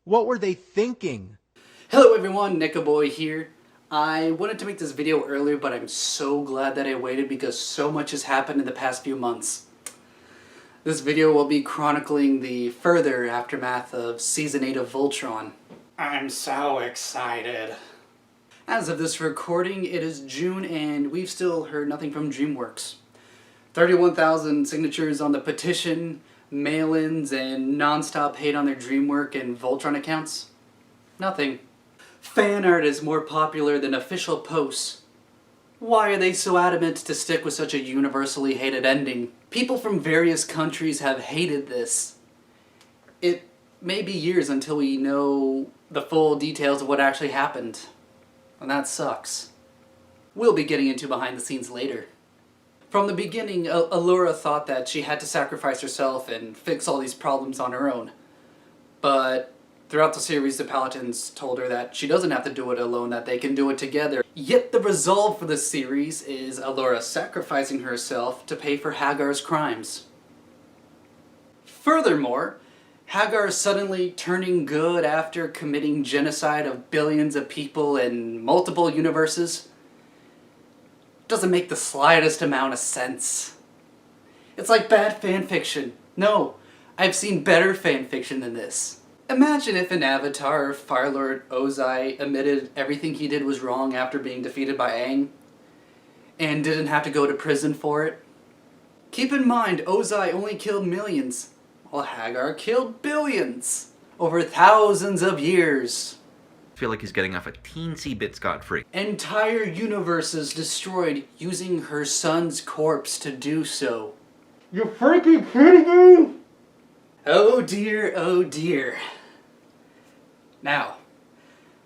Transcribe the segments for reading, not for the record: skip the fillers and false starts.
What were they thinking? Hello everyone, Boy here. I wanted to make this video earlier, but I'm so glad that I waited because so much has happened in the past few months. This video will be chronicling the further aftermath of Season 8 of Voltron. I'm so excited. As of this recording, it is June and we've still heard nothing from DreamWorks. 31,000 signatures on the petition, mail-ins, and non-stop hate on their DreamWorks and Voltron accounts. Nothing. Fan art is more popular than official posts. Why are they so adamant to stick with such a universally hated ending? People from various countries have hated this. It may be years until we know the full details of what actually happened. And that sucks. We'll be getting into behind the scenes later. From the beginning, Allura thought that she had to sacrifice herself and fix all these problems on her own. But throughout the series, the Paladins told her that she doesn't have to do it alone, that they can do it together. Yet the resolve for the series is Allura sacrificing herself to pay for Hagar's crimes. Furthermore, Hagar suddenly turning good after committing genocide of billions of people in multiple universes doesn't make the slightest amount of sense. It's like bad fanfiction. No, I've seen better fanfiction than this. Imagine if in Avatar, Firelord Ozai admitted everything he did was wrong after being defeated by Aang, and didn't have to go to prison for it. Keep in mind, Ozai only killed millions, while Hagar killed billions, over thousands of years. I feel like he's getting off a teensy bit scot-free. Entire universes destroyed using her son's corpse to do so. You're freaking kidding me? Oh dear, oh dear. Now,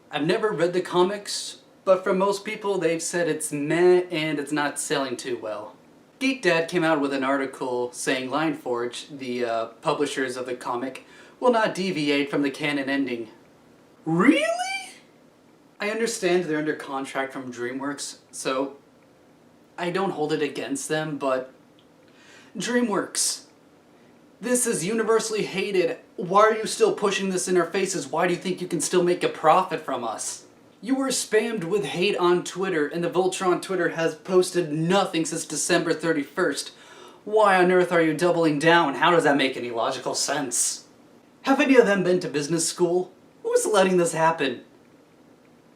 I've never read the comics, but from most people they've said it's meh and it's not selling too well. Geek Dad came out with an article saying Lineforge, the publishers of the comic, will not deviate from the canon ending. Really? I understand they're under contract from DreamWorks, so I don't hold it against them, but DreamWorks, this is universally hated. Why are you still pushing this in our faces? Why do you think you can still make a profit from us? You were spammed with hate on Twitter, and the Voltron Twitter has posted nothing since December 31st. Why on earth are you doubling down? How does that make any logical sense? Have any of them been to business school? Who's letting this happen?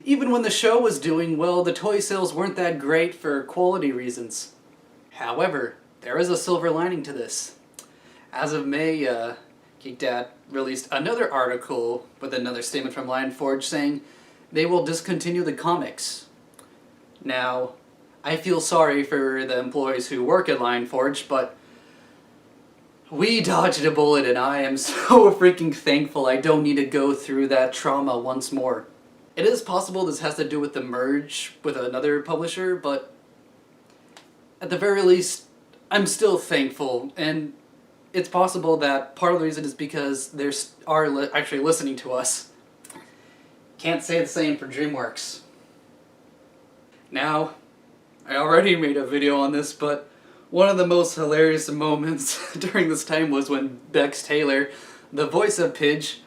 Even when the show was doing well, the toy sales weren't that great for quality reasons. However, there is a silver lining to this. As of May, Geek Dad released another article with another statement from Lineforge saying they will discontinue the comics. Now, I feel sorry for the employees who work at Lineforge, but we dodged a bullet and I am so freaking thankful I don't need to go through that trauma once more. It is possible this has to do with the merge with another publisher, but at the very least, I'm still thankful, and it's possible that part of the reason is because they are actually listening to us. Can't say the same for DreamWorks. Now, I already made a video on this, but one of the most hilarious moments during this time was when Bex Taylor, the voice of Pidge,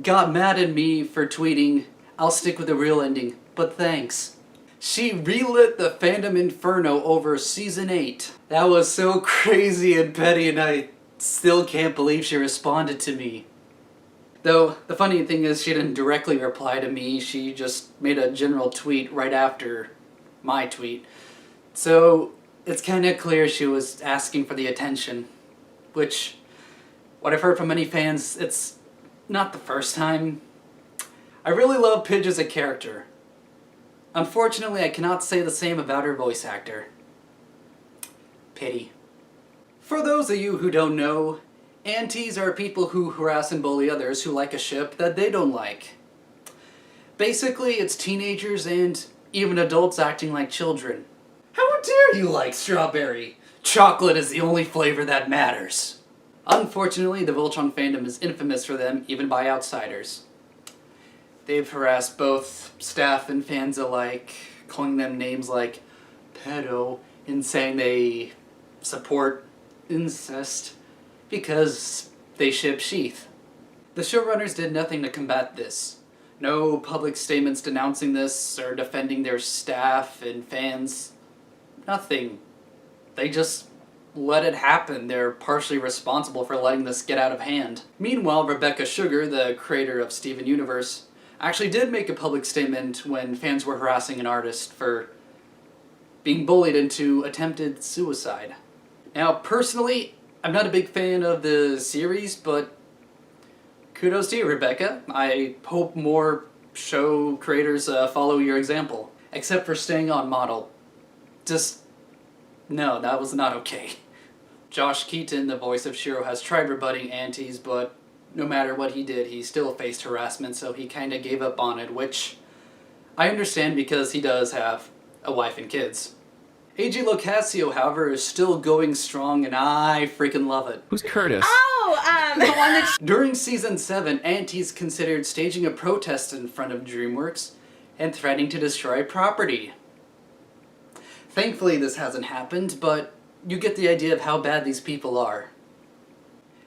got mad at me for tweeting, "I'll stick with the real ending, but thanks." She relit the fandom inferno over Season 8. That was so crazy and petty, and I still can't believe she responded to me. Though, the funny thing is she didn't directly reply to me, she just made a general tweet right after my tweet. So, it's kinda clear she was asking for the attention. Which, what I've heard from many fans, it's not the first time. I really love Pidge as a character. Unfortunately, I cannot say the same about her voice actor. Pity. For those of you who don't know, antis are people who harass and bully others who like a ship that they don't like. Basically, it's teenagers and even adults acting like children. How dare you like strawberry? Chocolate is the only flavor that matters. Unfortunately, the Voltron fandom is infamous for them, even by outsiders. They've harassed both staff and fans alike, calling them names like pedo and saying they support incest because they ship Sheath. The showrunners did nothing to combat this. No public statements denouncing this or defending their staff and fans. Nothing. They just let it happen. They're partially responsible for letting this get out of hand. Meanwhile, Rebecca Sugar, the creator of Steven Universe, actually did make a public statement when fans were harassing an artist for being bullied into attempted suicide. Now, personally, I'm not a big fan of the series, but kudos to you, Rebecca. I hope more show creators follow your example. Except for staying on model. No, that was not okay. Josh Keaton, the voice of Shiro, has tried rebutting Antes, but no matter what he did, he still faced harassment, so he kinda gave up on it, which I understand because he does have a wife and kids. AJ Locascio, however, is still going strong, and I freaking love it. Who's Curtis? The one that... During Season 7, Antes considered staging a protest in front of DreamWorks and threatening to destroy property. Thankfully, this hasn't happened, but you get the idea of how bad these people are.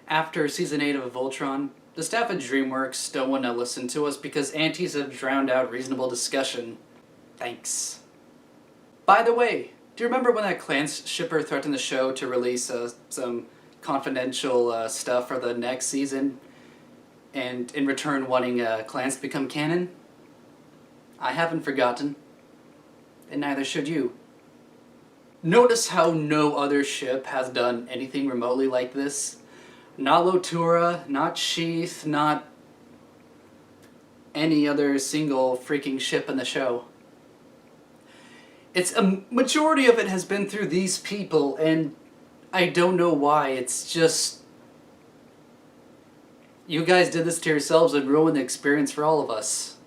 After Season 8 of Voltron, the staff at DreamWorks don't want to listen to us because Antes have drowned out reasonable discussion. Thanks. By the way, do you remember when that Clance shipper threatened the show to release some confidential stuff for the next season, and in return wanting Clance to become canon? I haven't forgotten, and neither should you. Notice how no other ship has done anything remotely like this? Not Lotura, not Sheath, not any other single freaking ship in the show. It's a majority of it has been through these people, and I don't know why. It's just... you guys did this to yourselves and ruined the experience for all of us.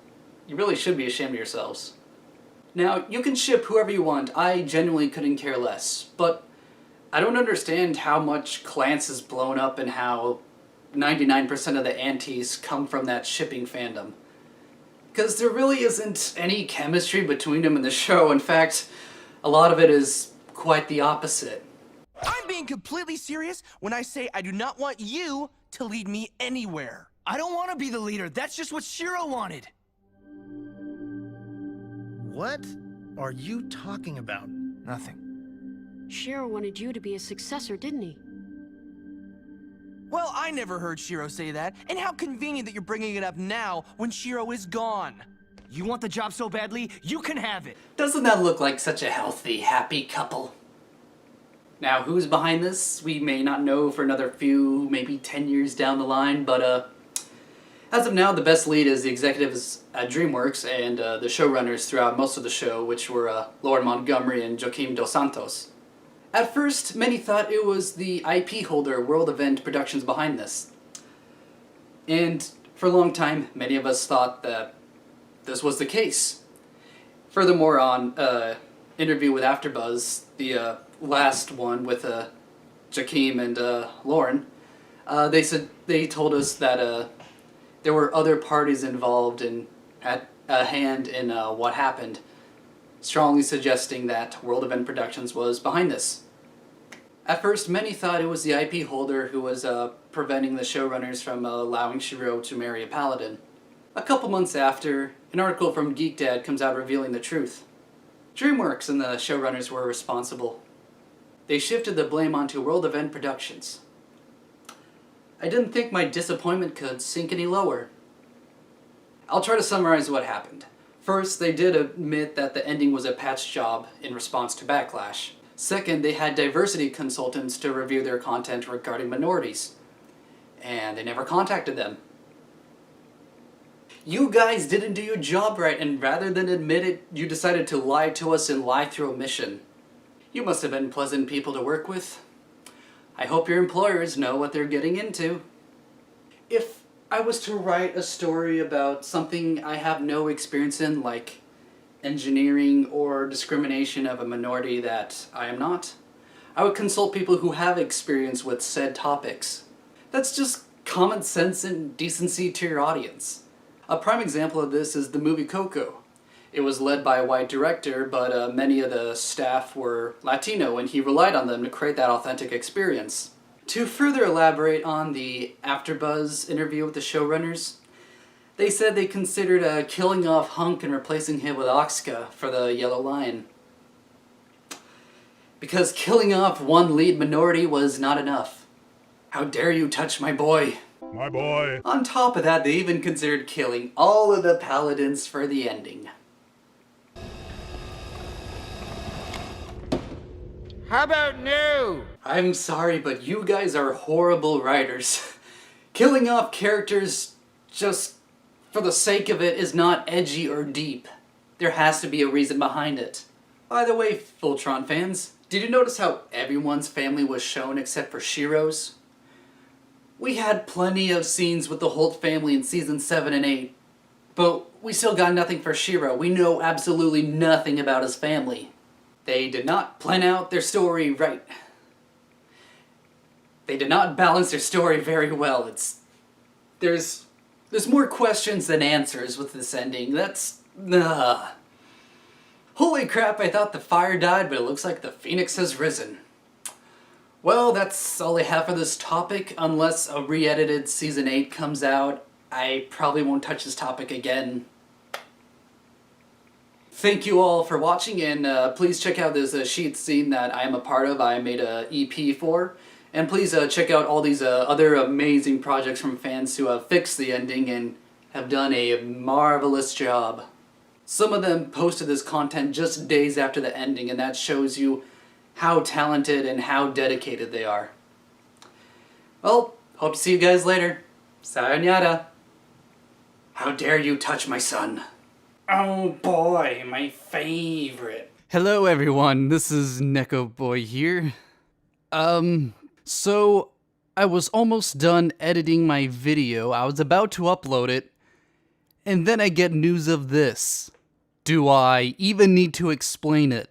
You really should be ashamed of yourselves. Now, you can ship whoever you want. I genuinely couldn't care less. But I don't understand how much Clance is blown up and how 99% of the Antes come from that shipping fandom. Because there really isn't any chemistry between them in the show. In fact, a lot of it is quite the opposite. I'm being completely serious when I say I do not want you to lead me anywhere. I don't want to be the leader. That's just what Shiro wanted. What are you talking about? Nothing. Shiro wanted you to be a successor, didn't he? Well, I never heard Shiro say that, and how convenient that you're bringing it up now when Shiro is gone. You want the job so badly, you can have it. Doesn't that look like such a healthy, happy couple? Now, who's behind this? We may not know for another few, maybe 10 years down the line, but as of now, the best lead is the executives at DreamWorks and the showrunners throughout most of the show, which were Lauren Montgomery and Joaquim Dos Santos. At first, many thought it was the IP holder World Event Productions behind this. And for a long time, many of us thought that this was the case. Furthermore, on Interview with AfterBuzz, the last one with Joaquim and Lauren, they told us that there were other parties involved and had a hand in what happened, strongly suggesting that World Event Productions was behind this. At first, many thought it was the IP holder who was preventing the showrunners from allowing Shiro to marry a paladin. A couple months after, an article from Geek Dad comes out revealing the truth. DreamWorks and the showrunners were responsible. They shifted the blame onto World Event Productions. I didn't think my disappointment could sink any lower. I'll try to summarize what happened. First, they did admit that the ending was a patch job in response to backlash. Second, they had diversity consultants to review their content regarding minorities. And they never contacted them. You guys didn't do your job right, and rather than admit it, you decided to lie to us and lie through omission. You must have been pleasant people to work with. I hope your employers know what they're getting into. If I was to write a story about something I have no experience in, like engineering or discrimination of a minority that I am not, I would consult people who have experience with said topics. That's just common sense and decency to your audience. A prime example of this is the movie Coco. It was led by a white director, but many of the staff were Latino, and he relied on them to create that authentic experience. To further elaborate on the AfterBuzz interview with the showrunners, they said they considered killing off Hunk and replacing him with Oxka for the Yellow Lion. Because killing off one lead minority was not enough. How dare you touch my boy? My boy. On top of that, they even considered killing all of the paladins for the ending. How about no? I'm sorry, but you guys are horrible writers. Killing off characters just for the sake of it is not edgy or deep. There has to be a reason behind it. By the way, Voltron fans, did you notice how everyone's family was shown except for Shiro's? We had plenty of scenes with the Holt family in Season 7 and 8, but we still got nothing for Shiro. We know absolutely nothing about his family. They did not plan out their story right. They did not balance their story very well. There's more questions than answers with this ending. Holy crap, I thought the fire died, but it looks like the phoenix has risen. Well, that's all I have for this topic. Unless a re-edited Season 8 comes out, I probably won't touch this topic again. Thank you all for watching, and please check out this sheet scene that I am a part of. I made a EP for. And please check out all these other amazing projects from fans who have fixed the ending and have done a marvelous job. Some of them posted this content just days after the ending, and that shows you how talented and how dedicated they are. Well, hope to see you guys later. Sayonara. How dare you touch my son? Oh boy, my favorite. Hello everyone, this is Neko Boy here. So I was almost done editing my video. I was about to upload it, and then I get news of this. Do I even need to explain it?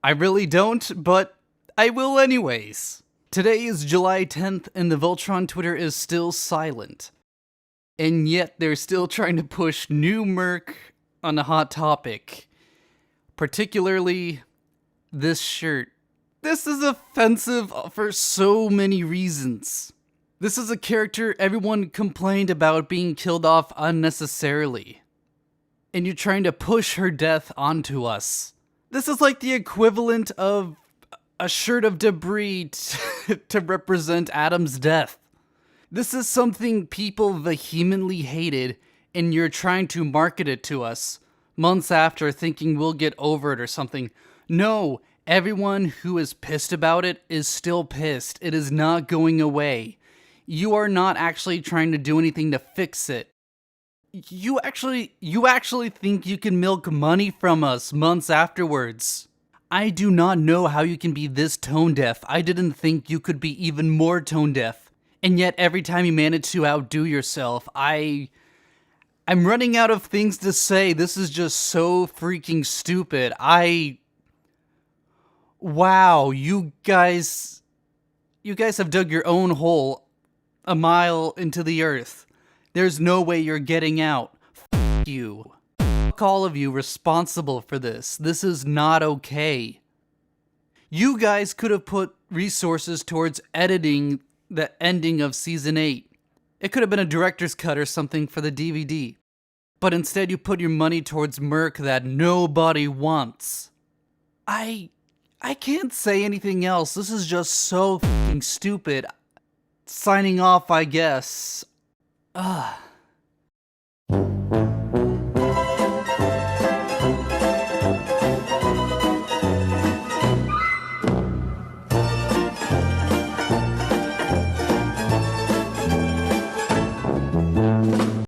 I really don't, but I will anyways. Today is July 10th, and the Voltron Twitter is still silent. And yet they're still trying to push new merc on a hot topic. Particularly this shirt. This is offensive for so many reasons. This is a character everyone complained about being killed off unnecessarily. And you're trying to push her death onto us. This is like the equivalent of a shirt of debris to represent Adam's death. This is something people vehemently hated, and you're trying to market it to us months after, thinking we'll get over it or something. No, everyone who is pissed about it is still pissed. It is not going away. You are not actually trying to do anything to fix it. You actually think you can milk money from us months afterwards. I do not know how you can be this tone deaf. I didn't think you could be even more tone deaf. And yet every time you manage to outdo yourself, I'm running out of things to say. This is just so freaking stupid. Wow, you guys have dug your own hole a mile into the earth. There's no way you're getting out. F you. Fuck all of you responsible for this. This is not okay. You guys could have put resources towards editing the ending of Season 8. It could have been a director's cut or something for the DVD. But instead you put your money towards merc that nobody wants. I can't say anything else. This is just so f***ing stupid. Signing off, I guess. Ugh.